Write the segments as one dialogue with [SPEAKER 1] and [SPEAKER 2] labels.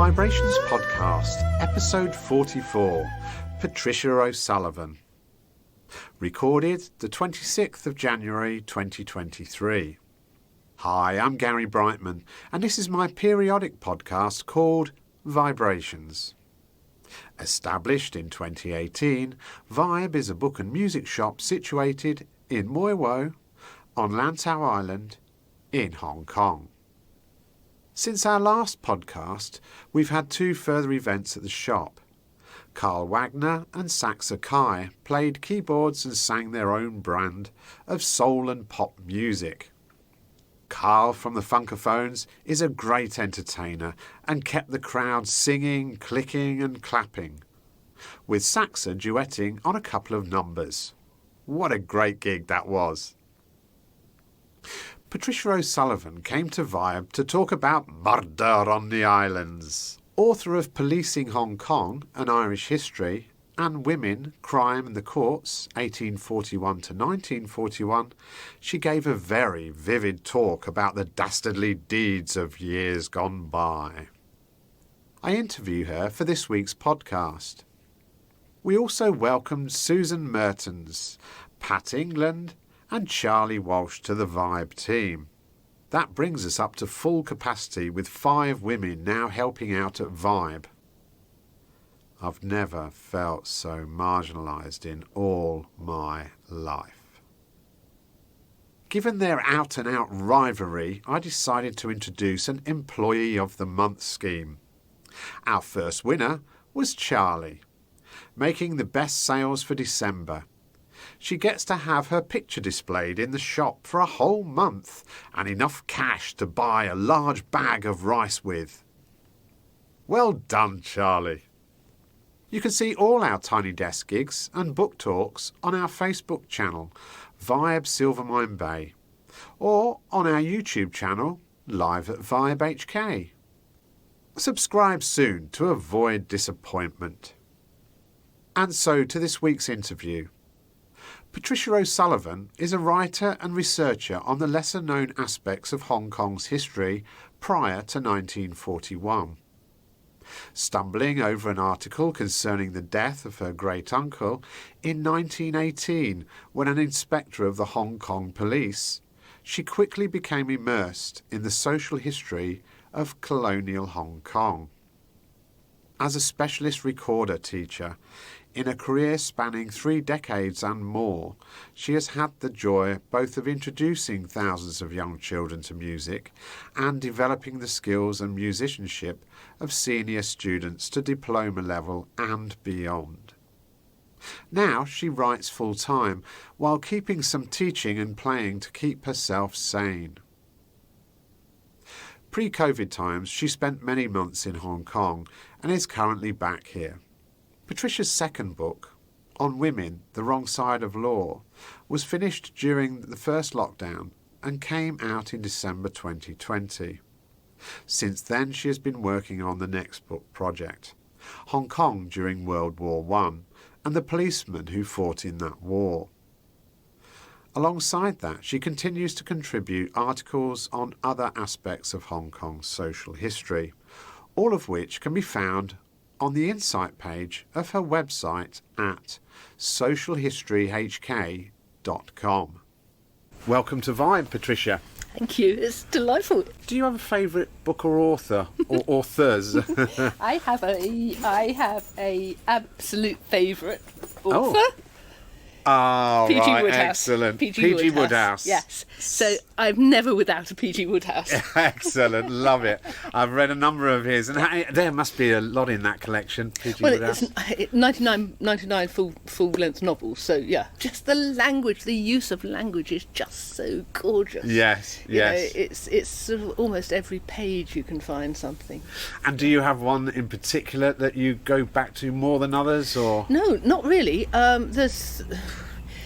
[SPEAKER 1] VIBErations podcast, episode 44, Patricia O'Sullivan. Recorded the 26th of January 2023. Hi, I'm Gary Brightman, and this is my periodic podcast called VIBErations. Established in 2018, Vibe is a book and music shop situated in Mui Wo on Lantau Island in Hong Kong. Since our last podcast, we've had two further events at the shop. Carl Wagner and Saxa Kai played keyboards and sang their own brand of soul and pop music. Carl from the Funkophones is a great entertainer and kept the crowd singing, clicking and clapping, with Saxa duetting on a couple of numbers. What a great gig that was. Patricia O'Sullivan came to Vibe to talk about murder on the islands. Author of Policing Hong Kong, An Irish History, and Women, Crime and the Courts, 1841 to 1941, she gave a very vivid talk about the dastardly deeds of years gone by. I interview her for this week's podcast. We also welcomed Susan Mertens, Pat England, and Charlie Walsh to the Vibe team. That brings us up to full capacity with 5 women now helping out at Vibe. I've never felt so marginalised in all my life. Given their out-and-out rivalry, I decided to introduce an Employee of the Month scheme. Our first winner was Charlie, making the best sales for December. She gets to have her picture displayed in the shop for a whole month and enough cash to buy a large bag of rice with. Well done, Charlie. You can see all our Tiny Desk gigs and book talks on our Facebook channel, Vibe Silvermine Bay, or on our YouTube channel, Live at Vibe HK. Subscribe soon to avoid disappointment. And so to this week's interview. Patricia O'Sullivan is a writer and researcher on the lesser-known aspects of Hong Kong's history prior to 1941. Stumbling over an article concerning the death of her great-uncle in 1918 when an inspector of the Hong Kong police, she quickly became immersed in the social history of colonial Hong Kong. As a specialist recorder teacher, in a career spanning 3 decades and more, she has had the joy both of introducing thousands of young children to music and developing the skills and musicianship of senior students to diploma level and beyond. Now she writes full-time while keeping some teaching and playing to keep herself sane. Pre-COVID times, she spent many months in Hong Kong and is currently back here. Patricia's second book, On Women, The Wrong Side of Law, was finished during the first lockdown and came out in December 2020. Since then, she has been working on the next book project, Hong Kong during World War I and the policemen who fought in that war. Alongside that, she continues to contribute articles on other aspects of Hong Kong's social history, all of which can be found on the Insight page of her website at socialhistoryhk.com. Welcome to Vibe, Patricia.
[SPEAKER 2] Thank you, it's delightful.
[SPEAKER 1] Do you have a favourite book or author or authors?
[SPEAKER 2] I have a absolute favourite author. P.G.
[SPEAKER 1] right,
[SPEAKER 2] Woodhouse.
[SPEAKER 1] Excellent.
[SPEAKER 2] P.G.
[SPEAKER 1] Woodhouse.
[SPEAKER 2] Yes. So I'm never without a P.G. Woodhouse.
[SPEAKER 1] Excellent. Love it. I've read a number of his, and there must be a lot in that collection, P.G. Woodhouse.
[SPEAKER 2] It's 99 full-length novels, so yeah. Just the language, the use of language is just so gorgeous.
[SPEAKER 1] Yes.
[SPEAKER 2] You know, it's sort of almost every page you can find something.
[SPEAKER 1] And do you have one in particular that you go back to more than others, or?
[SPEAKER 2] No, not really. There's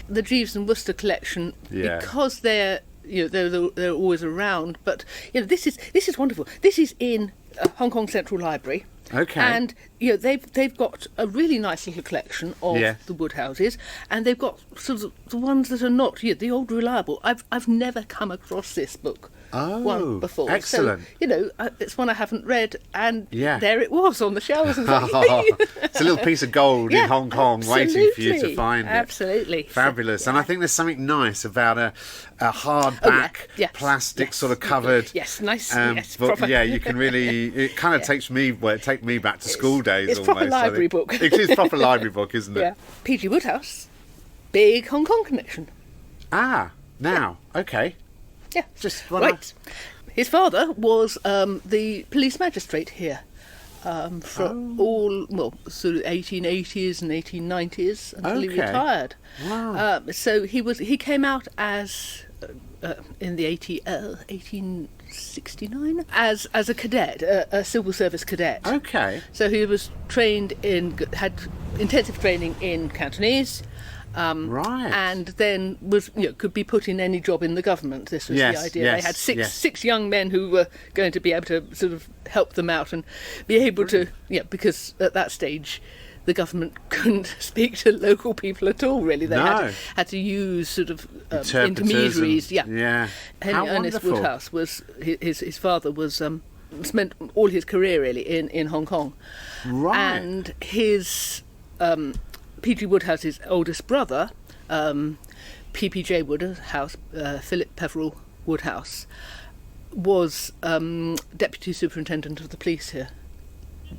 [SPEAKER 2] the Jeeves and Worcester collection, because they're always around. But this is wonderful. This is in Hong Kong Central Library.
[SPEAKER 1] Okay.
[SPEAKER 2] And they've got a really nice little collection of the Woodhouses, and they've got sort of the ones that are not the old reliable. I've never come across this book one before.
[SPEAKER 1] Excellent.
[SPEAKER 2] So, it's one I haven't read, and there it was on the shelves. And
[SPEAKER 1] it's a little piece of gold in Hong Kong waiting for you to find it.
[SPEAKER 2] Absolutely.
[SPEAKER 1] Fabulous. And I think there's something nice about a hardback plastic sort of covered.
[SPEAKER 2] Yes, nice.
[SPEAKER 1] But
[SPEAKER 2] proper.
[SPEAKER 1] you can really. It kind of takes me back to school days.
[SPEAKER 2] It's
[SPEAKER 1] almost,
[SPEAKER 2] proper library book.
[SPEAKER 1] It is proper library book, isn't it?
[SPEAKER 2] Yeah. P.G. Woodhouse, big Hong Kong connection.
[SPEAKER 1] Okay.
[SPEAKER 2] Yeah.
[SPEAKER 1] Just
[SPEAKER 2] right. His father was the police magistrate here for sort of 1880s and 1890s until he retired.
[SPEAKER 1] Wow.
[SPEAKER 2] So he came out as in the 1869 as a cadet, a civil service cadet.
[SPEAKER 1] Okay.
[SPEAKER 2] So he was had intensive training in Cantonese.
[SPEAKER 1] Right.
[SPEAKER 2] And then could be put in any job in the government. This was the idea. They had six young men who were going to be able to sort of help them out and be able to, because at that stage the government couldn't speak to local people at all, really. They had to use sort of intermediaries. Henry Ernest Woodhouse was, his father was, spent all his career really in Hong Kong.
[SPEAKER 1] Right.
[SPEAKER 2] And his... P.G. Woodhouse's oldest brother, P.P.J. Woodhouse, Philip Peveril Woodhouse, was deputy superintendent of the police here.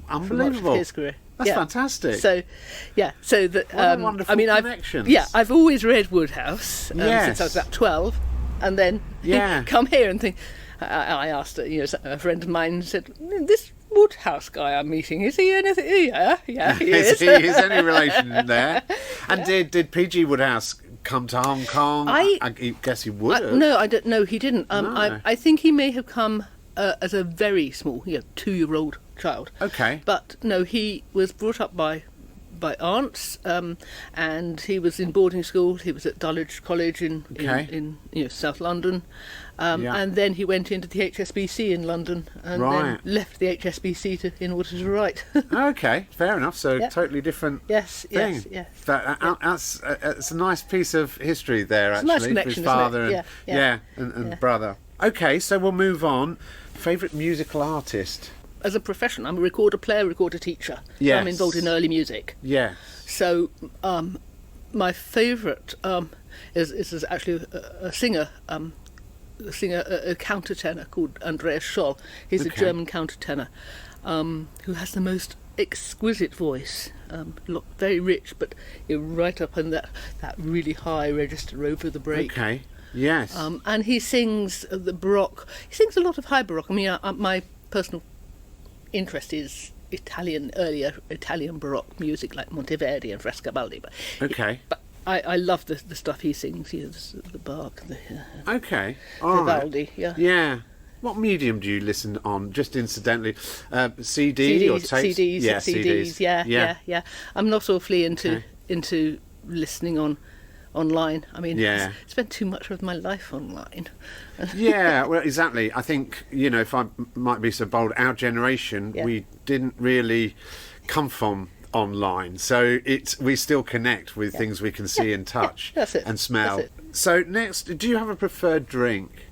[SPEAKER 1] Unbelievable!
[SPEAKER 2] For much of his career.
[SPEAKER 1] That's fantastic.
[SPEAKER 2] So that
[SPEAKER 1] what a wonderful connection.
[SPEAKER 2] I've always read Woodhouse since I was about 12, and then come here and think. I asked a friend of mine said, "This Woodhouse guy I'm meeting, is he anything?" Yeah, he is.
[SPEAKER 1] Is any relation there? And did P.G. Woodhouse come to Hong Kong? I guess he would have.
[SPEAKER 2] No, I don't know. He didn't.
[SPEAKER 1] No.
[SPEAKER 2] I think he may have come as a very small, 2-year-old child.
[SPEAKER 1] Okay.
[SPEAKER 2] But no, he was brought up by aunts, and he was in boarding school. He was at Dulwich College in South London, and then he went into the HSBC in London, and then left the HSBC in order to write.
[SPEAKER 1] Okay, fair enough. So totally different.
[SPEAKER 2] Yes.
[SPEAKER 1] That's it's a nice piece of history there.
[SPEAKER 2] It's
[SPEAKER 1] actually,
[SPEAKER 2] a nice connection,
[SPEAKER 1] his father
[SPEAKER 2] isn't it?
[SPEAKER 1] and brother. Okay, so we'll move on. Favourite musical artist?
[SPEAKER 2] As a profession, I'm a recorder player, recorder teacher.
[SPEAKER 1] Yes.
[SPEAKER 2] So I'm involved in early music.
[SPEAKER 1] Yeah.
[SPEAKER 2] So my favourite is actually a singer, a countertenor called Andreas Scholl. He's a German countertenor who has the most exquisite voice, very rich, but right up in that really high register over the break.
[SPEAKER 1] Okay. Yes.
[SPEAKER 2] And he sings the Baroque. He sings a lot of high Baroque. I mean, my personal interest is earlier Italian Baroque music like Monteverdi and Frescobaldi. But I love the stuff he sings. The Bach, the Vivaldi.
[SPEAKER 1] Right. Yeah. What medium do you listen on? Just incidentally, CD or tapes?
[SPEAKER 2] CDs.
[SPEAKER 1] Yeah,
[SPEAKER 2] CDs. Yeah. I'm not awfully into listening online. I mean, I spend too much of my life online.
[SPEAKER 1] Yeah, well, exactly. I think, if I might be so bold, our generation, we didn't really come from online. So we still connect with things we can see and touch and smell.
[SPEAKER 2] That's it.
[SPEAKER 1] So next, do you have a preferred drink?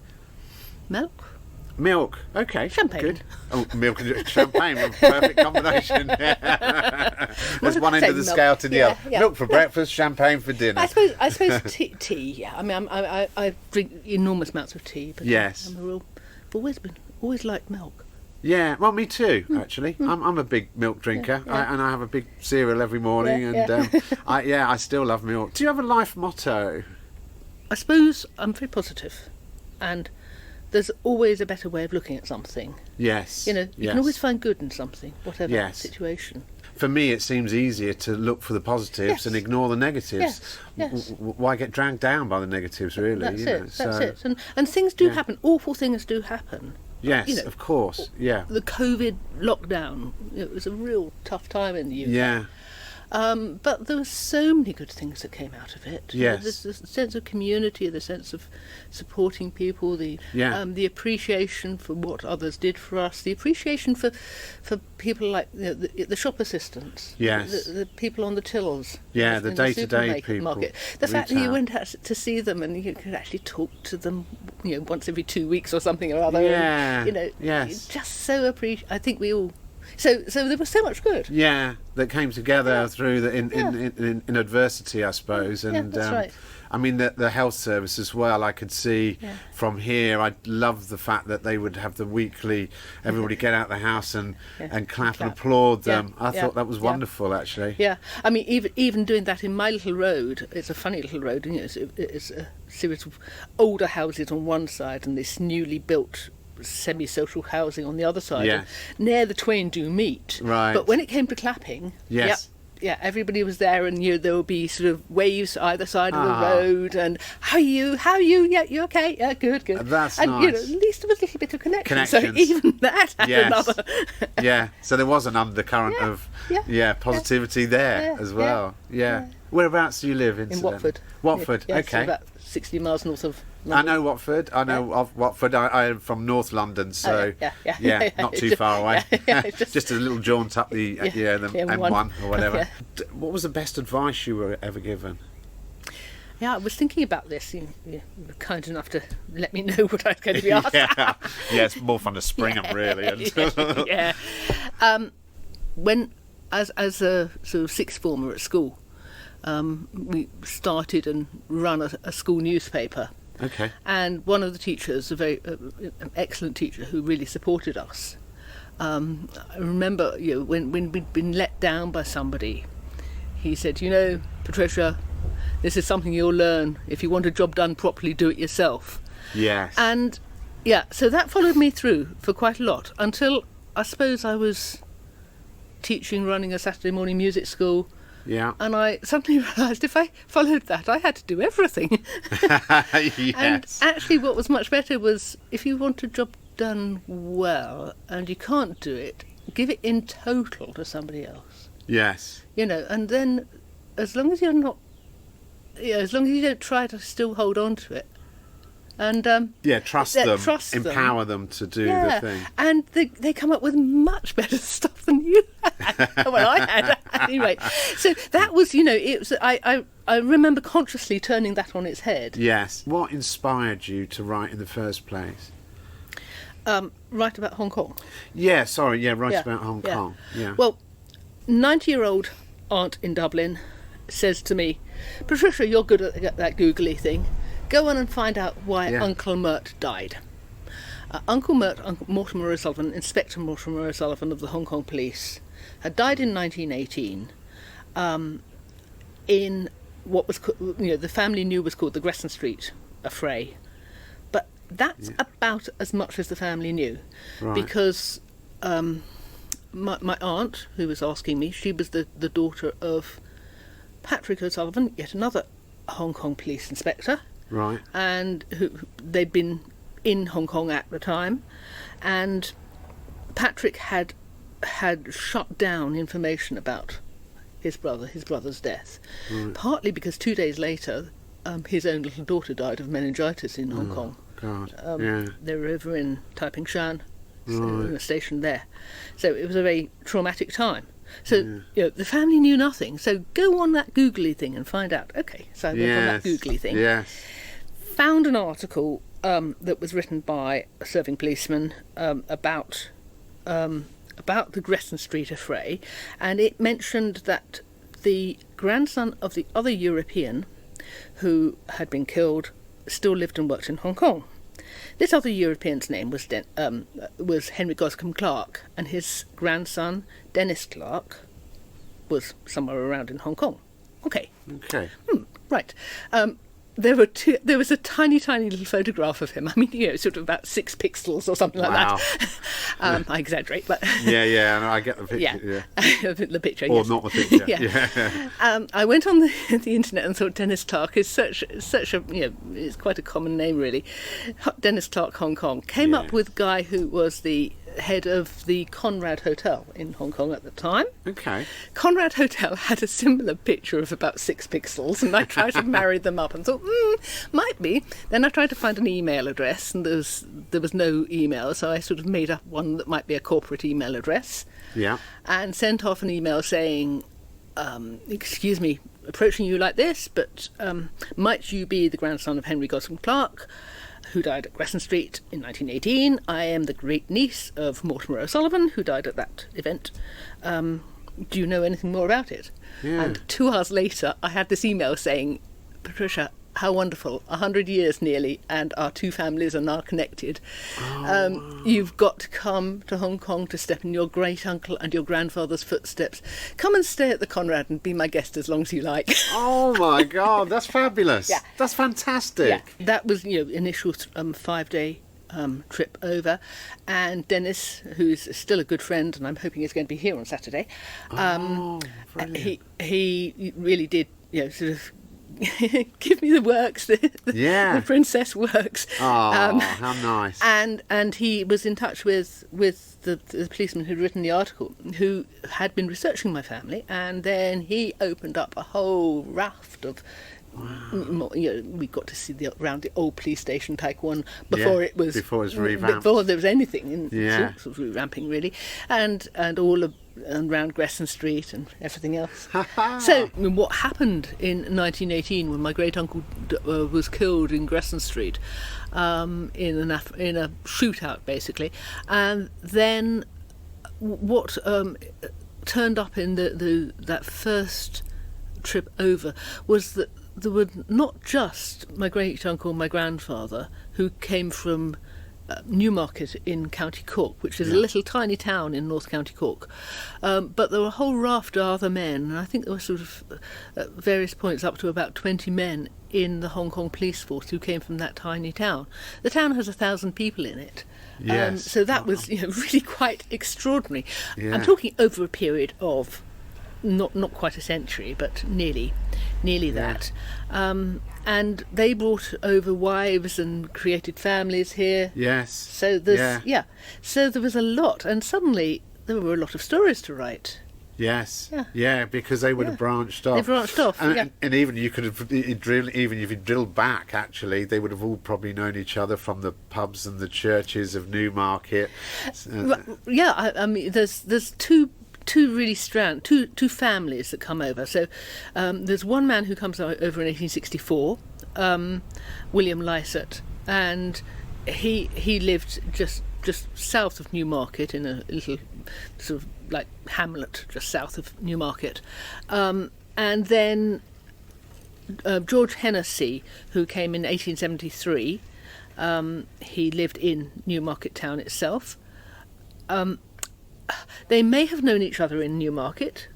[SPEAKER 2] Milk,
[SPEAKER 1] okay.
[SPEAKER 2] Champagne.
[SPEAKER 1] Good. Oh, milk and champagne, a perfect combination. There's one end of the scale to the other. Milk for breakfast, champagne for dinner.
[SPEAKER 2] I suppose tea. Yeah. I mean, I drink enormous amounts of tea, but
[SPEAKER 1] yes.
[SPEAKER 2] I've always liked milk.
[SPEAKER 1] Yeah, well, me too. Actually, I'm a big milk drinker, and I have a big cereal every morning, I still love milk. Do you have a life motto?
[SPEAKER 2] I suppose I'm very positive, and there's always a better way of looking at something.
[SPEAKER 1] Yes.
[SPEAKER 2] You can always find good in something, whatever the situation.
[SPEAKER 1] For me, it seems easier to look for the positives and ignore the negatives.
[SPEAKER 2] Yes.
[SPEAKER 1] Why get dragged down by the negatives, really?
[SPEAKER 2] That's it. And things do happen. Awful things do happen.
[SPEAKER 1] Yes, of course. Yeah.
[SPEAKER 2] The COVID lockdown, it was a real tough time in the UK.
[SPEAKER 1] Yeah.
[SPEAKER 2] But there were so many good things that came out of it.
[SPEAKER 1] Yes.
[SPEAKER 2] There's the sense of community, the sense of supporting people, the appreciation for what others did for us, the appreciation for people like the shop assistants,
[SPEAKER 1] yes,
[SPEAKER 2] the people on the tills,
[SPEAKER 1] the day-to-day people,
[SPEAKER 2] market. The fact that you went out to see them and you could actually talk to them, once every 2 weeks or something or other.
[SPEAKER 1] Yeah,
[SPEAKER 2] and,
[SPEAKER 1] yes,
[SPEAKER 2] just so appreciate. I think we all. So there was so much good.
[SPEAKER 1] Yeah, that came together through in adversity, I suppose. And
[SPEAKER 2] that's right.
[SPEAKER 1] I mean, the health service as well. I could see from here. I loved the fact that they would have the weekly. Everybody get out of the house and clap and applaud them. I thought that was wonderful, actually.
[SPEAKER 2] Yeah, I mean, even doing that in my little road. It's a funny little road. It's a series of older houses on one side and this newly built semi-social housing on the other side.
[SPEAKER 1] Yeah.
[SPEAKER 2] Near the twain do meet.
[SPEAKER 1] Right.
[SPEAKER 2] But when it came to clapping, everybody was there, and there would be sort of waves either side of the road, and how are you? Yeah, you okay? Yeah, good.
[SPEAKER 1] That's
[SPEAKER 2] and
[SPEAKER 1] nice.
[SPEAKER 2] At least there was a little bit of connection. So
[SPEAKER 1] Connections.
[SPEAKER 2] even that had another.
[SPEAKER 1] Yeah. So there was an undercurrent of positivity there as well. Yeah. Whereabouts do you live in
[SPEAKER 2] Watford.
[SPEAKER 1] Watford.
[SPEAKER 2] Yeah,
[SPEAKER 1] Okay.
[SPEAKER 2] so about 60 miles north of London.
[SPEAKER 1] I know Watford. I know of Watford. I am from North London, so not too far away. Just a little jaunt up the M1 or whatever. What was the best advice you were ever given?
[SPEAKER 2] Yeah, I was thinking about this. You were kind enough to let me know what I was going to be asked.
[SPEAKER 1] It's more fun to spring them, really.
[SPEAKER 2] When, as a sort of sixth former at school, we started and run a school newspaper.
[SPEAKER 1] Okay.
[SPEAKER 2] And one of the teachers, an excellent teacher who really supported us, I remember when we'd been let down by somebody, he said, Patricia, this is something you'll learn. If you want a job done properly, do it yourself.
[SPEAKER 1] Yes.
[SPEAKER 2] And so that followed me through for quite a lot until I suppose I was running a Saturday morning music school.
[SPEAKER 1] Yeah.
[SPEAKER 2] And I suddenly realised if I followed that, I had to do everything.
[SPEAKER 1] Yes.
[SPEAKER 2] And actually what was much better was if you want a job done well and you can't do it, give it in total to somebody else.
[SPEAKER 1] Yes.
[SPEAKER 2] And then as long as you're not, as long as you don't try to still hold on to it. And
[SPEAKER 1] trust them, empower them to do the thing.
[SPEAKER 2] And they come up with much better stuff than you had. Well, I had anyway. So that was, it was. I remember consciously turning that on its head.
[SPEAKER 1] Yes. What inspired you to write in the first place?
[SPEAKER 2] Write about Hong Kong.
[SPEAKER 1] Yeah. Sorry. Yeah. Write about Hong Kong. Yeah.
[SPEAKER 2] Well, 90-year-old aunt in Dublin says to me, Patricia, you're good at that googly thing. Go on and find out why Uncle Mert died. Uncle Mortimer O'Sullivan, Inspector Mortimer O'Sullivan of the Hong Kong Police, had died in 1918 in what was, the family knew was called the Gresson Street affray. But that's about as much as the family knew.
[SPEAKER 1] Right.
[SPEAKER 2] Because my aunt, who was asking me, she was the daughter of Patrick O'Sullivan, yet another Hong Kong police inspector.
[SPEAKER 1] Right.
[SPEAKER 2] And they'd been in Hong Kong at the time, and Patrick had shut down information about his brother's death, partly because 2 days later his own little daughter died of meningitis in Hong Kong.
[SPEAKER 1] God.
[SPEAKER 2] They were over in Taiping Shan, in a station there, so it was a very traumatic time. So the family knew nothing. So go on that googly thing and find out. Okay, so I went on that googly thing.
[SPEAKER 1] Yes.
[SPEAKER 2] Found an article that was written by a serving policeman about the Gresson Street affray, and it mentioned that the grandson of the other European who had been killed still lived and worked in Hong Kong. This other European's name was Henry Goscombe Clark, and his grandson, Dennis Clark, was somewhere around in Hong Kong. Okay. Right. There was a tiny little photograph of him. I mean, sort of about 6 pixels or something like that. I exaggerate, but
[SPEAKER 1] no, I get the picture.
[SPEAKER 2] The picture,
[SPEAKER 1] or
[SPEAKER 2] yes.
[SPEAKER 1] not the picture.
[SPEAKER 2] I went on the internet and thought Dennis Clark is such a it's quite a common name really. Dennis Clark, Hong Kong, came up with a guy who was the head of the Conrad Hotel in Hong Kong at the time.
[SPEAKER 1] Okay.
[SPEAKER 2] Conrad Hotel had a similar picture of about 6 pixels, and I tried to marry them up and thought, might be. Then I tried to find an email address, and there was no email, so I sort of made up one that might be a corporate email address.
[SPEAKER 1] Yeah.
[SPEAKER 2] And sent off an email saying, excuse me, approaching you like this, but might you be the grandson of Henry Gosling Clark, who died at Crescent Street in 1918. I am the great niece of Mortimer O'Sullivan, who died at that event. Do you know anything more about it?
[SPEAKER 1] Yeah.
[SPEAKER 2] And 2 hours later, I had this email saying, Patricia, how wonderful, 100 years nearly, and our 2 families are now connected. You've got to come to Hong Kong to step in your great-uncle and your grandfather's footsteps. Come and stay at the Conrad and be my guest as long as you like.
[SPEAKER 1] Oh, my God, that's fabulous.
[SPEAKER 2] Yeah.
[SPEAKER 1] That's fantastic.
[SPEAKER 2] Yeah, that was, initial 5-day trip over. And Dennis, who's still a good friend, and I'm hoping he's going to be here on Saturday, he really did, sort of give me the works, the princess works.
[SPEAKER 1] Oh, how nice.
[SPEAKER 2] And he was in touch with the policeman who'd written the article, who had been researching my family, and then he opened up a whole raft of... Wow. We got to see around the old police station Type 1 before it was revamped. Before there was anything in sort of revamping, really, and all around Crescent Street and everything else. So what happened in 1918 when my great uncle was killed in Crescent Street in a shootout, basically, and then what turned up in that first trip over was that there were not just my great-uncle and my grandfather, who came from Newmarket in County Cork, which is a little tiny town in North County Cork, but there were a whole raft of other men, and I think there were sort of at various points up to about 20 men in the Hong Kong police force who came from that tiny town. The town has 1,000 people in it.
[SPEAKER 1] Yes.
[SPEAKER 2] So that was really quite extraordinary.
[SPEAKER 1] Yeah.
[SPEAKER 2] I'm talking over a period of not quite a century, but nearly that. And they brought over wives and created families here.
[SPEAKER 1] Yes.
[SPEAKER 2] So there's so there was a lot, and suddenly there were a lot of stories to write.
[SPEAKER 1] Yes. Yeah, because they would have branched off.
[SPEAKER 2] They branched off.
[SPEAKER 1] And even you could have even if you drilled back, actually, they would have all probably known each other from the pubs and the churches of Newmarket.
[SPEAKER 2] I mean, there's two families that come over. So there's one man who comes over in 1864, William Lysett, and he lived just south of Newmarket in a little sort of like hamlet just south of Newmarket, and then George Hennessy, who came in 1873. He lived in Newmarket town itself. They may have known each other in Newmarket,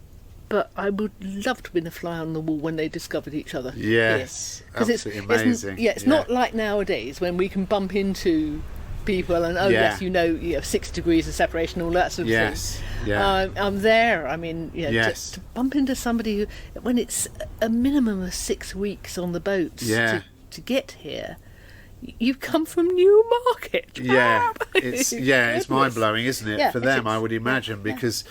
[SPEAKER 2] but I would love to have been a fly on the wall when they discovered each other.
[SPEAKER 1] Yes, absolutely amazing.
[SPEAKER 2] It's not like nowadays when we can bump into people and you have 6 degrees of separation, all that sort of thing.
[SPEAKER 1] Yeah.
[SPEAKER 2] I'm there. I mean, just to bump into somebody who, when it's a minimum of 6 weeks on the boat to get here. You've come from Newmarket.
[SPEAKER 1] Yeah, it's mind blowing, isn't it? For them, I would imagine, because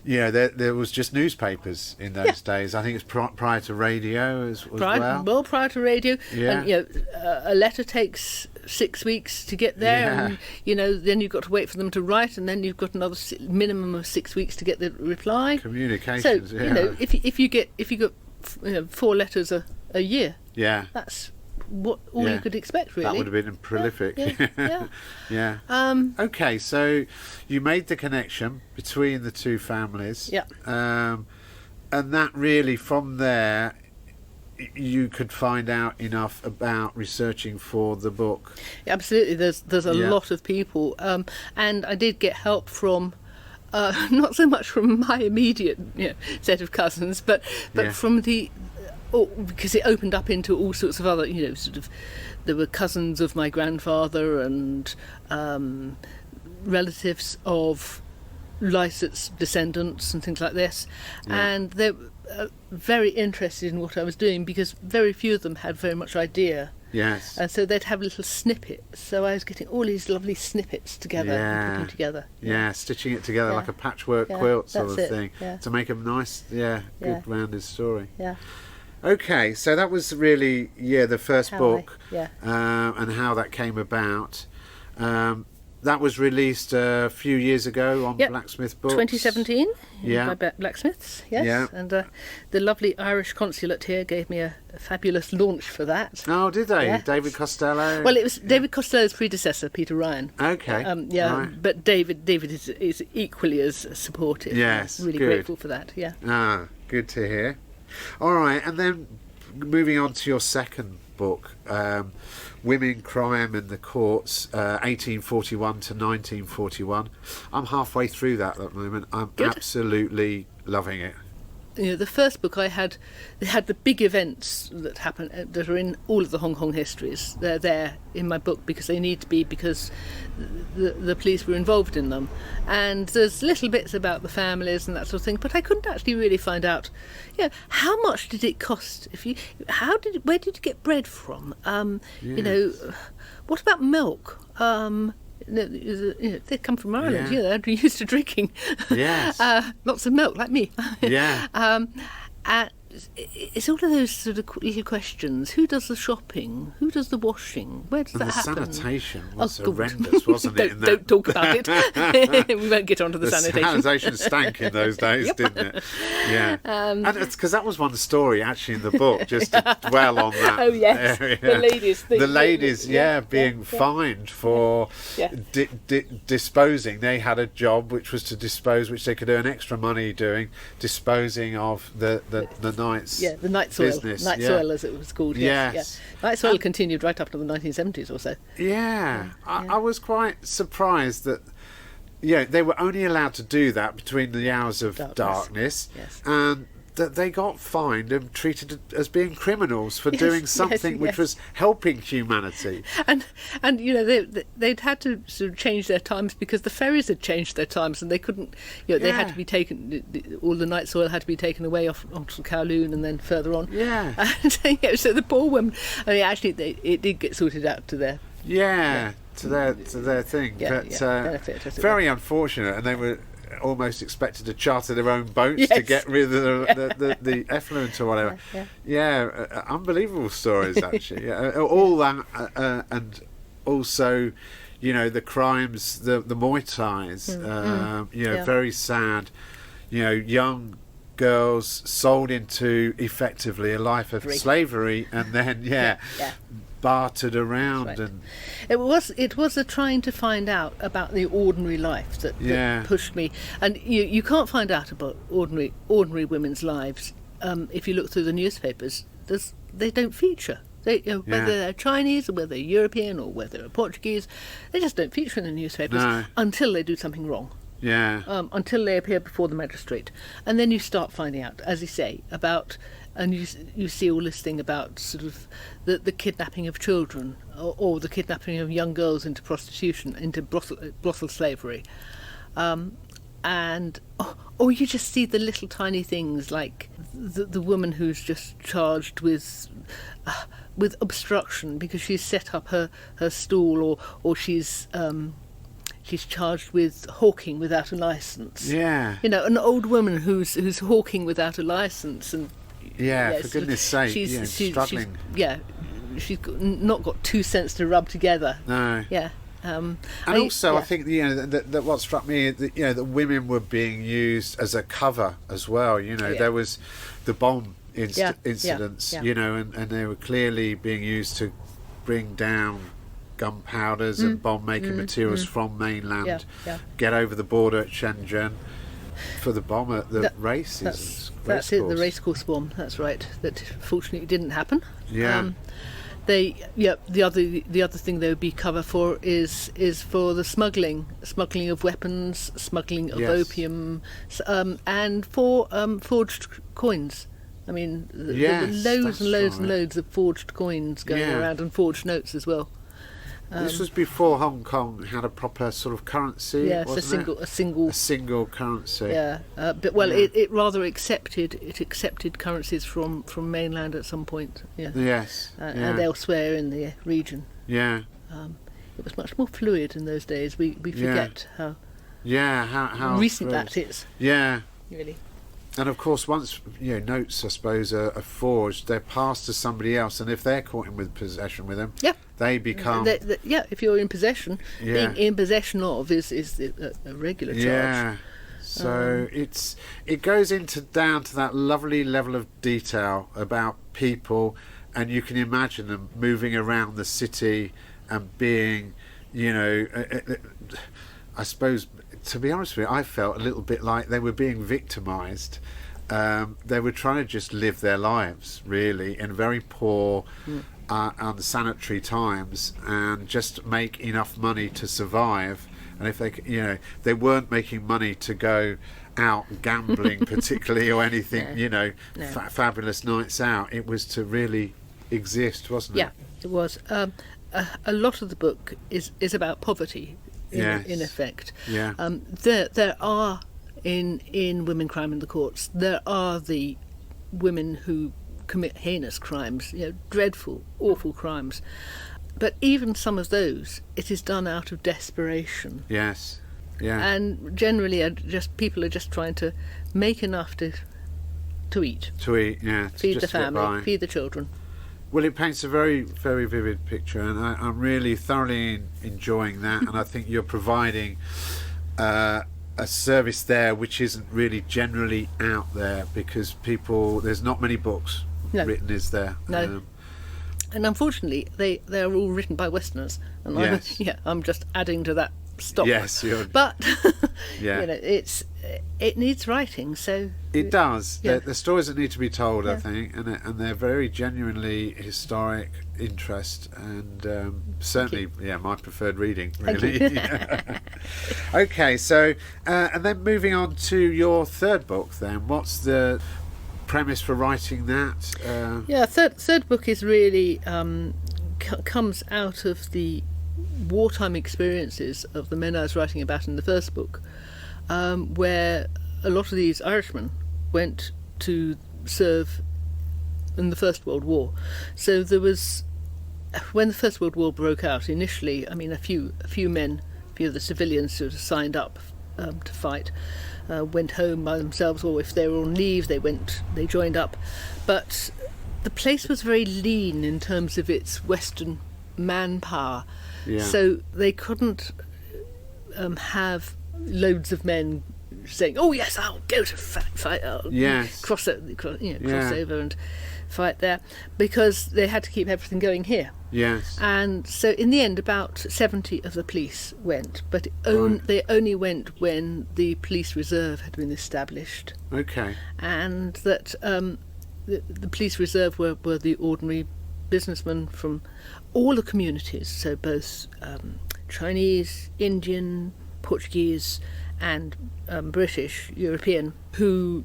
[SPEAKER 1] there was just newspapers in those days. I think it's prior to radio as well.
[SPEAKER 2] Well, prior to radio, and a letter takes 6 weeks to get there, and then you've got to wait for them to write, and then you've got another minimum of 6 weeks to get the reply.
[SPEAKER 1] Communications.
[SPEAKER 2] So if you get 4 letters a year, that's all you could expect, really.
[SPEAKER 1] That would have been prolific.
[SPEAKER 2] Yeah.
[SPEAKER 1] Okay, so you made the connection between the two families.
[SPEAKER 2] Yeah.
[SPEAKER 1] And that really, from there, you could find out enough about researching for the book.
[SPEAKER 2] Absolutely. There's a lot of people, and I did get help from. Not so much from my immediate set of cousins, but from the. Because it opened up into all sorts of other, there were cousins of my grandfather and relatives of Lysett's descendants and things like this. And they were very interested in what I was doing, because very few of them had very much idea
[SPEAKER 1] Yes.
[SPEAKER 2] And so they'd have little snippets. So I was getting all these lovely snippets together and putting together.
[SPEAKER 1] Yeah, stitching it together like a patchwork quilt sort of thing to make a nice, good rounded story.
[SPEAKER 2] Yeah.
[SPEAKER 1] Okay, so that was really the first book, and how that came about. That was released a few years ago on Blacksmith Books.
[SPEAKER 2] 2017 by Blacksmiths, yes. Yeah. And the lovely Irish consulate here gave me a fabulous launch for that.
[SPEAKER 1] Oh, did they?
[SPEAKER 2] Yeah.
[SPEAKER 1] David Costello?
[SPEAKER 2] Well, it was David Costello's predecessor, Peter Ryan.
[SPEAKER 1] Okay.
[SPEAKER 2] Right. But David is equally as supportive.
[SPEAKER 1] Yes,
[SPEAKER 2] really
[SPEAKER 1] good.
[SPEAKER 2] Grateful for that, yeah.
[SPEAKER 1] Ah, good to hear. All right, and then moving on to your second book, Women, Crime and the Courts, 1841 to 1941. I'm halfway through that at the moment. I'm absolutely loving it.
[SPEAKER 2] The first book they had the big events that happen that are in all of the Hong Kong histories. They're there in my book because they need to be, because the police were involved in them. And there's little bits about the families and that sort of thing, but I couldn't actually really find out, how much did it cost? Where did you get bread from? What about milk? They come from Ireland, they're used to drinking lots of milk, like me. It's all of those sort of little questions. Who does the shopping? Who does the washing? Where does that happen?
[SPEAKER 1] The sanitation was horrendous, wasn't it?
[SPEAKER 2] Don't talk about it. We won't get onto the sanitation.
[SPEAKER 1] The sanitation stank in those days, didn't it? Yeah. And it's because that was one story actually in the book, just to dwell on that.
[SPEAKER 2] Oh, yes.
[SPEAKER 1] Area.
[SPEAKER 2] The ladies.
[SPEAKER 1] Being fined for disposing. They had a job which was to dispose, which they could earn extra money doing, disposing of the Knight's
[SPEAKER 2] the Knight's Oil.
[SPEAKER 1] business.
[SPEAKER 2] Knight's Oil, as it was called. Yes. Knight's Oil continued right up to the 1970s or so.
[SPEAKER 1] I was quite surprised that they were only allowed to do that between the hours of darkness. And that they got fined and treated as being criminals for doing something which was helping humanity.
[SPEAKER 2] And they'd had to sort of change their times because the ferries had changed their times, and they couldn't. They had to be taken. All the Knight's Oil had to be taken away onto Kowloon and then further on. And so the poor women. I mean, actually, it did get sorted out to their.
[SPEAKER 1] To their thing, but
[SPEAKER 2] benefit,
[SPEAKER 1] very unfortunate, and they were almost expected to charter their own boats to get rid of the effluent or whatever. Unbelievable stories actually. All that, and also, the crimes, the Muay Thais. Very sad. Young girls sold into effectively a life of slavery, and then bartered around. Right. And
[SPEAKER 2] it was a trying to find out about the ordinary life that pushed me. And you can't find out about ordinary women's lives if you look through the newspapers. They don't feature. Whether they're Chinese or whether they're European or whether they're Portuguese, they just don't feature in the newspapers until they do something wrong. Until they appear before the magistrate, and then you start finding out, as you say, about. And you see all this thing about sort of the kidnapping of children or the kidnapping of young girls into prostitution, into brothel slavery, or you just see the little tiny things like the woman who's just charged with obstruction because she's set up her stall, or she's charged with hawking without a lice. An old woman who's hawking without a licence and.
[SPEAKER 1] For goodness sake, she's struggling.
[SPEAKER 2] She's not got 2 cents to rub together.
[SPEAKER 1] No.
[SPEAKER 2] And
[SPEAKER 1] I think that what struck me is that women were being used as a cover as well. There was the bomb incidents. And they were clearly being used to bring down gunpowders and bomb-making materials from mainland. Get over the border at Shenzhen for the bomb at the races.
[SPEAKER 2] That's it, the racecourse bomb. That's right. That fortunately didn't happen. The other thing they would be cover for is for the smuggling of weapons, smuggling of opium, and for forged coins. I mean, there were loads and loads and loads of forged coins going around, and forged notes as well.
[SPEAKER 1] This was before Hong Kong had a proper sort of currency.
[SPEAKER 2] Yes,
[SPEAKER 1] wasn't
[SPEAKER 2] a single
[SPEAKER 1] currency.
[SPEAKER 2] Yeah, it rather accepted currencies from mainland at some point. Yeah.
[SPEAKER 1] Yes.
[SPEAKER 2] And elsewhere in the region.
[SPEAKER 1] Yeah.
[SPEAKER 2] It was much more fluid in those days. We forget how recent that is.
[SPEAKER 1] Yeah.
[SPEAKER 2] Really.
[SPEAKER 1] And of course, once notes, I suppose, are forged, they're passed to somebody else, and if they're caught in possession with them, they become.
[SPEAKER 2] If you're in possession, being in possession of is a regular charge.
[SPEAKER 1] Yeah. So it goes down to that lovely level of detail about people, and you can imagine them moving around the city and being, I suppose. To be honest with you, I felt a little bit like they were being victimised. They were trying to just live their lives, really, in very poor, unsanitary times, and just make enough money to survive. And if they weren't making money to go out gambling, particularly, or anything, fabulous nights out. It was to really exist, wasn't it?
[SPEAKER 2] Yeah, it was. A lot of the book is about poverty. In effect, there are in women crime in the courts. There are the women who commit heinous crimes, dreadful, awful crimes. But even some of those, it is done out of desperation.
[SPEAKER 1] Yes, yeah.
[SPEAKER 2] And generally, people are just trying to make enough to eat.
[SPEAKER 1] To eat, yeah.
[SPEAKER 2] Feed the family, feed the children.
[SPEAKER 1] Well, it paints a very, very vivid picture, and I'm really thoroughly enjoying that. And I think you're providing a service there which isn't really generally out there, because there's not many books written, is there?
[SPEAKER 2] No. And unfortunately, they are all written by Westerners, and I'm just adding to that stock.
[SPEAKER 1] Yes,
[SPEAKER 2] but it needs writing, so
[SPEAKER 1] it does. Yeah. They're stories that need to be told, I think, and they're very genuinely historic interest, and certainly, my preferred reading, really. Okay, so and then moving on to your third book. Then, what's the premise for writing that?
[SPEAKER 2] Third book is really comes out of the wartime experiences of the men I was writing about in the first book, where a lot of these Irishmen went to serve in the First World War. So there was, when the First World War broke out initially, a few of the civilians who signed up to fight went home by themselves, or if they were on leave they joined up. But the place was very lean in terms of its Western manpower. Yeah. So they couldn't have loads of men saying, "Oh yes, I'll go to fight. I'll cross over and fight there," because they had to keep everything going here.
[SPEAKER 1] Yes.
[SPEAKER 2] And so in the end, about 70 of the police went, but they only went when the police reserve had been established.
[SPEAKER 1] Okay.
[SPEAKER 2] And that the police reserve were the ordinary businessmen from all the communities, so both Chinese, Indian, Portuguese and British, European, who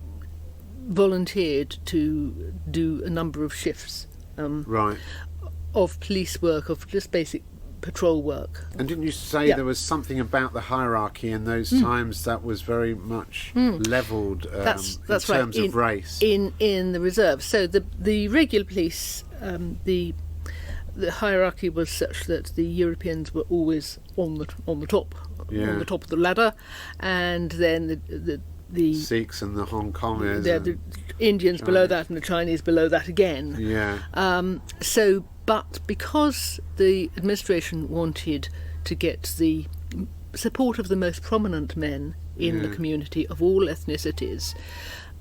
[SPEAKER 2] volunteered to do a number of shifts of police work, of just basic patrol work.
[SPEAKER 1] And didn't you say there was something about the hierarchy in those times that was very much levelled in terms of race? In
[SPEAKER 2] the reserve. So the regular police, the hierarchy was such that the Europeans were always on the top of the ladder, and then the
[SPEAKER 1] Sikhs and the Hong Kongers,
[SPEAKER 2] the Indians below that, and the Chinese below that again.
[SPEAKER 1] Yeah.
[SPEAKER 2] But because the administration wanted to get the support of the most prominent men in the community of all ethnicities,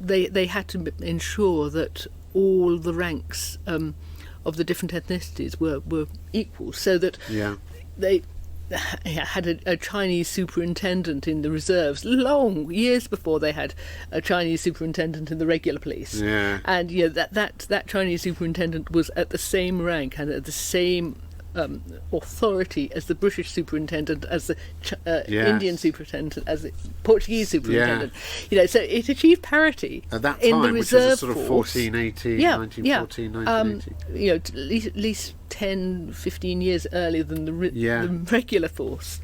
[SPEAKER 2] they had to ensure that all the ranks of the different ethnicities were equal, so that they had a Chinese superintendent in the reserves long years before they had a Chinese superintendent in the regular police. And that Chinese superintendent was at the same rank and at the same authority as the British superintendent, as the Indian superintendent, as the Portuguese superintendent. So it achieved parity
[SPEAKER 1] at that time,
[SPEAKER 2] in the reserve
[SPEAKER 1] which was sort of 1480, 1914, 1980.
[SPEAKER 2] At least 10, 15 years earlier than the regular force.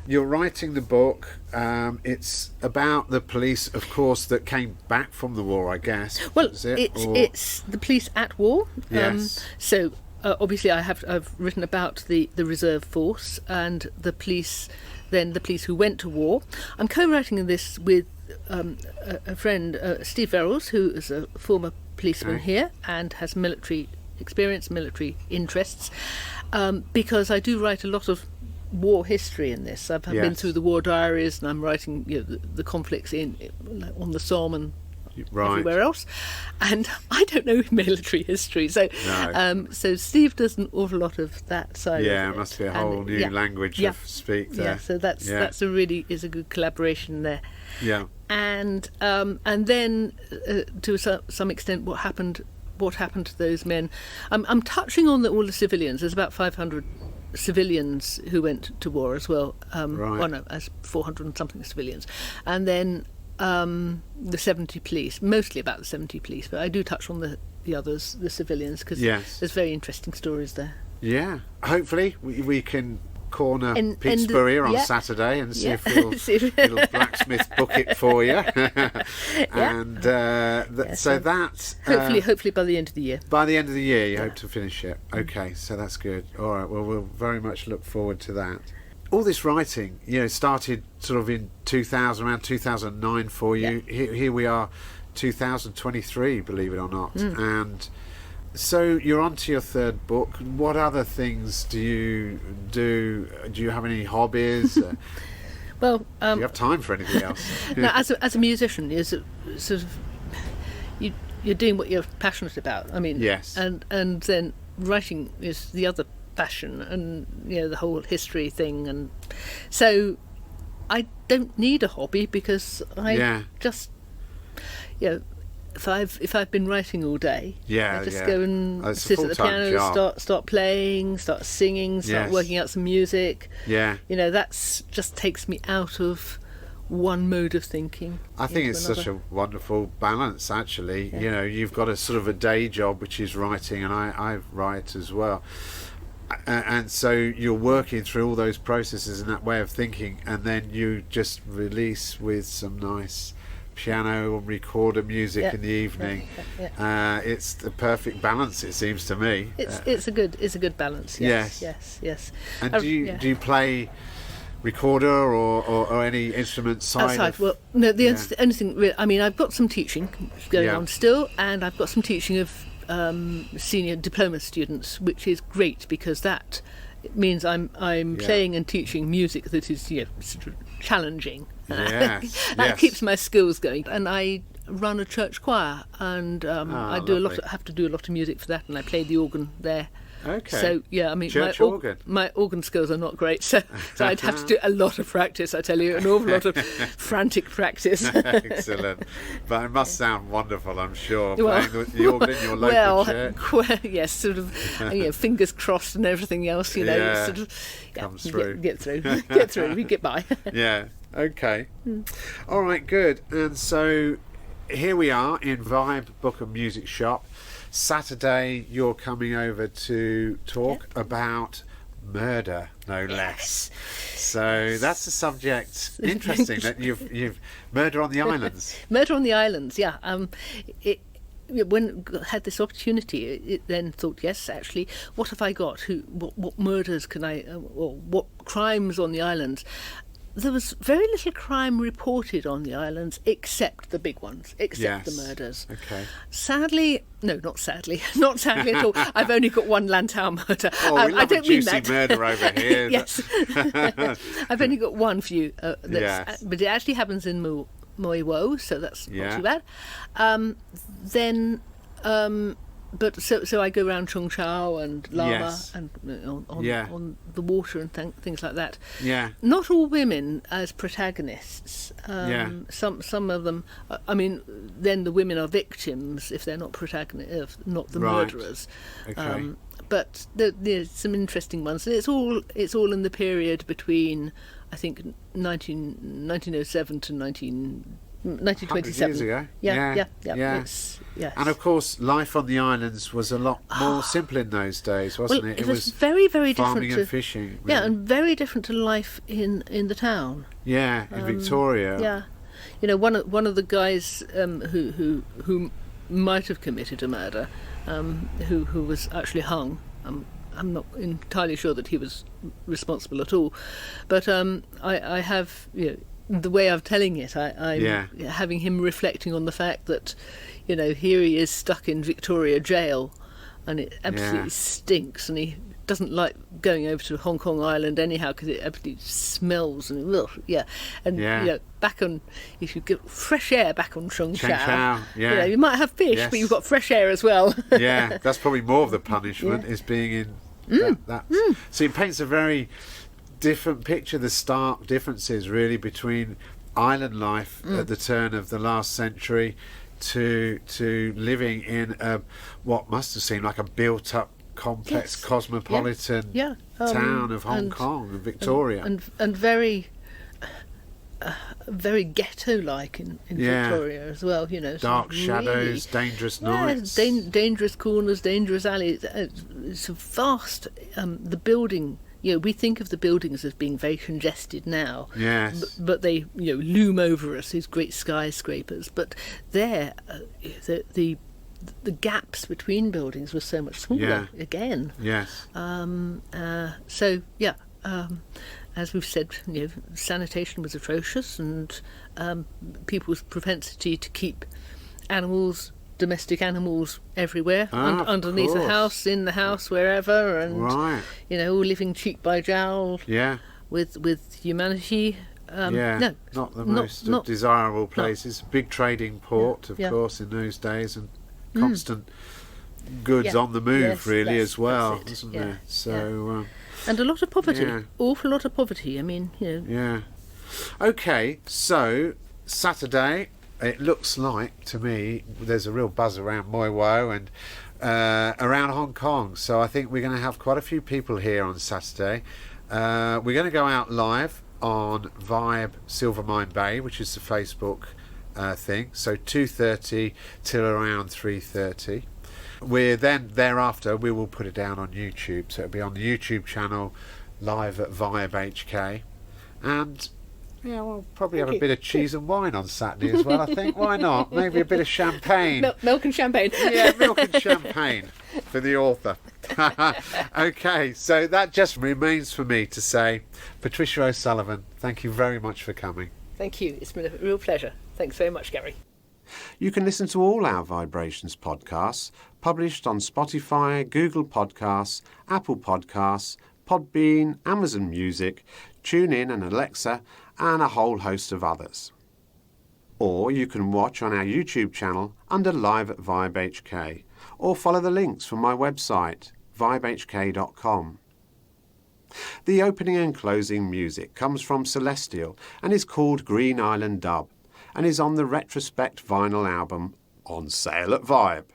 [SPEAKER 1] You're writing the book. It's about the police, of course, that came back from the war, I guess.
[SPEAKER 2] Well, it's the police at war.
[SPEAKER 1] Yes.
[SPEAKER 2] So obviously, I've written about the reserve force and the police. Then the police who went to war. I'm co-writing this with a friend, Steve Verrills, who is a former policeman here and has military experience, military interests. Because I do write a lot of war history in this. I've been through the war diaries, and I'm writing the conflicts on the Somme and everywhere else. And I don't know military history, so so Steve does an awful lot of that side.
[SPEAKER 1] Yeah, it must be a whole new language of speak there.
[SPEAKER 2] Yeah, so that's a really is a good collaboration there.
[SPEAKER 1] Yeah,
[SPEAKER 2] and then to some extent, what happened to those men. I'm touching on all the civilians. There's about 500 civilians who went to war as well. As 400 and something civilians, and then the 70 police. Mostly about the 70 police, but I do touch on the others, the civilians, because there's very interesting stories there. Yeah,
[SPEAKER 1] hopefully we can corner Pete's Spurrier on Saturday and see if it'll blacksmith book it for you. And so that's
[SPEAKER 2] hopefully by the end of the year.
[SPEAKER 1] By the end of the year, you hope to finish it. Okay, so that's good. All right, well, we'll very much look forward to that. All this writing, started sort of in 2000, around 2009 for you. Here we are, 2023, believe it or not, and. So you're on to your third book. What other things do you do? Do you have any hobbies?
[SPEAKER 2] Well,
[SPEAKER 1] do you have time for anything else?
[SPEAKER 2] No, as a musician, you're sort of you're doing what you're passionate about. I mean, and then writing is the other passion, and the whole history thing, and so I don't need a hobby because I just If I've been writing all day, I just go and sit at the piano, start playing, start singing, start working out some music. That's just takes me out of one mode of thinking.
[SPEAKER 1] I think it's such a wonderful balance, actually. You've got a sort of a day job, which is writing, and I write as well. And so you're working through all those processes and that way of thinking, and then you just release with some nice piano and recorder music in the evening. It's the perfect balance, it seems to me.
[SPEAKER 2] It's a good balance. Yes.
[SPEAKER 1] And do you play recorder or any instrument side?
[SPEAKER 2] Well, no. The only thing, I mean, I've got some teaching going on still, and I've got some teaching of senior diploma students, which is great because that means I'm playing and teaching music that is sort of challenging. That keeps my skills going. And I run a church choir, and I have to do a lot of music for that, and I play the organ there.
[SPEAKER 1] Okay.
[SPEAKER 2] So I mean, my organ skills are not great, so I'd have to do a lot of practice. I tell you, an awful lot of frantic practice.
[SPEAKER 1] Excellent, but it must sound wonderful, I'm sure. Playing the organ in your local church.
[SPEAKER 2] Yes, sort of. Fingers crossed and everything else. Sort of
[SPEAKER 1] comes through.
[SPEAKER 2] Get through. We get by.
[SPEAKER 1] Okay. All right. Good. And so here we are in Vibe Book and Music Shop. Saturday, you're coming over to talk about murder, no less. So that's the subject. Interesting that you've murder on the islands.
[SPEAKER 2] Murder on the islands, yeah. When I had this opportunity, it then thought, yes, actually, what have I got? What murders can I, or what crimes on the islands? There was very little crime reported on the islands except the big ones, except the murders.
[SPEAKER 1] Okay.
[SPEAKER 2] Not sadly at all. I've only got one Lantau murder.
[SPEAKER 1] Oh, we love a juicy murder over here.
[SPEAKER 2] Yes. I've only got one for you. But it actually happens in Moiwo, so that's not too bad. But so I go around Chung Chau and Lama and on the water and things like that.
[SPEAKER 1] Yeah.
[SPEAKER 2] Not all women as protagonists. Some of them. I mean, then the women are victims if they're not protagonists, not the murderers.
[SPEAKER 1] Okay.
[SPEAKER 2] but there's some interesting ones. And it's all in the period between, I think, 1907 to 1927.
[SPEAKER 1] Years ago.
[SPEAKER 2] Yeah.
[SPEAKER 1] Yes.
[SPEAKER 2] And
[SPEAKER 1] of course, life on the islands was a lot more simple in those days, wasn't it?
[SPEAKER 2] It was very, very
[SPEAKER 1] farming
[SPEAKER 2] different
[SPEAKER 1] and fishing.
[SPEAKER 2] Really. Yeah, and very different to life in the town.
[SPEAKER 1] Yeah, in Victoria.
[SPEAKER 2] Yeah, one of the guys who might have committed a murder, who was actually hung. I'm not entirely sure that he was responsible at all, but I have the way of telling it, I'm having him reflecting on the fact that, here he is stuck in Victoria jail, and it absolutely stinks, and he doesn't like going over to Hong Kong Island anyhow because it absolutely smells and back on, if you get fresh air back on Cheung Chau, you might have fish, but you've got fresh air as well.
[SPEAKER 1] Yeah, that's probably more of the punishment is being in that. So it paints a very different picture, the stark differences really between island life at the turn of the last century to living in what must have seemed like a built-up, complex, cosmopolitan town of Hong Kong and Victoria,
[SPEAKER 2] and very very ghetto-like in Victoria as well.
[SPEAKER 1] Dark shadows, dangerous nights,
[SPEAKER 2] dangerous corners, dangerous alleys. It's vast. The building. We think of the buildings as being very congested now.
[SPEAKER 1] Yes.
[SPEAKER 2] But they, loom over us, these great skyscrapers. But there, the gaps between buildings were so much smaller again.
[SPEAKER 1] Yes.
[SPEAKER 2] As we've said, sanitation was atrocious, and people's propensity to keep domestic animals everywhere, underneath the house, in the house, wherever, and all living cheek by jowl with humanity.
[SPEAKER 1] Not the most desirable places. Big trading port, of course, in those days, and constant goods on the move, really, as well, wasn't there? So,
[SPEAKER 2] and a lot of poverty, awful lot of poverty. I mean,
[SPEAKER 1] Okay, so Saturday. It looks like, to me, there's a real buzz around Moi Wo and around Hong Kong. So I think we're going to have quite a few people here on Saturday. We're going to go out live on Vibe Silvermine Bay, which is the Facebook thing. So 2:30 till around 3:30. Thereafter, we will put it down on YouTube. So it'll be on the YouTube channel, live at VIBEHK. And we'll probably have a bit of cheese and wine on Saturday as well, I think. Why not? Maybe a bit of champagne.
[SPEAKER 2] Milk and champagne.
[SPEAKER 1] Yeah, milk and champagne for the author. Okay, so that just remains for me to say, Patricia O'Sullivan, thank you very much for coming.
[SPEAKER 2] Thank you. It's been a real pleasure. Thanks very much, Gary.
[SPEAKER 1] You can listen to all our VIBErations podcasts, published on Spotify, Google Podcasts, Apple Podcasts, Podbean, Amazon Music, TuneIn and Alexa, and a whole host of others. Or you can watch on our YouTube channel under Live at VIBEHK, or follow the links from my website, vibehk.com. The opening and closing music comes from Celestial and is called Green Island Dub, and is on the Retrospect vinyl album On Sale at Vibe.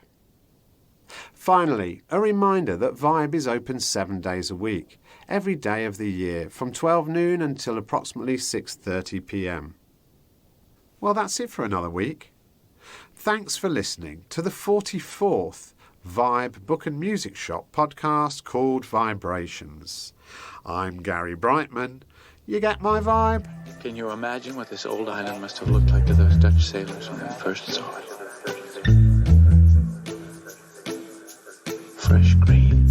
[SPEAKER 1] Finally, a reminder that Vibe is open 7 days a week, every day of the year, from 12 noon until approximately 6:30 p.m. Well, that's it for another week. Thanks for listening to the 44th Vibe Book and Music Shop podcast called VIBErations. I'm Gary Brightman. You get my vibe?
[SPEAKER 3] Can you imagine what this old island must have looked like to those Dutch sailors when they first saw it? Fresh green.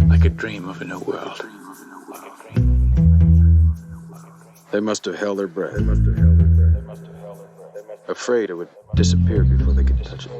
[SPEAKER 3] Like a dream of a new world.
[SPEAKER 4] They must have held their breath. Afraid it would disappear before they could touch it.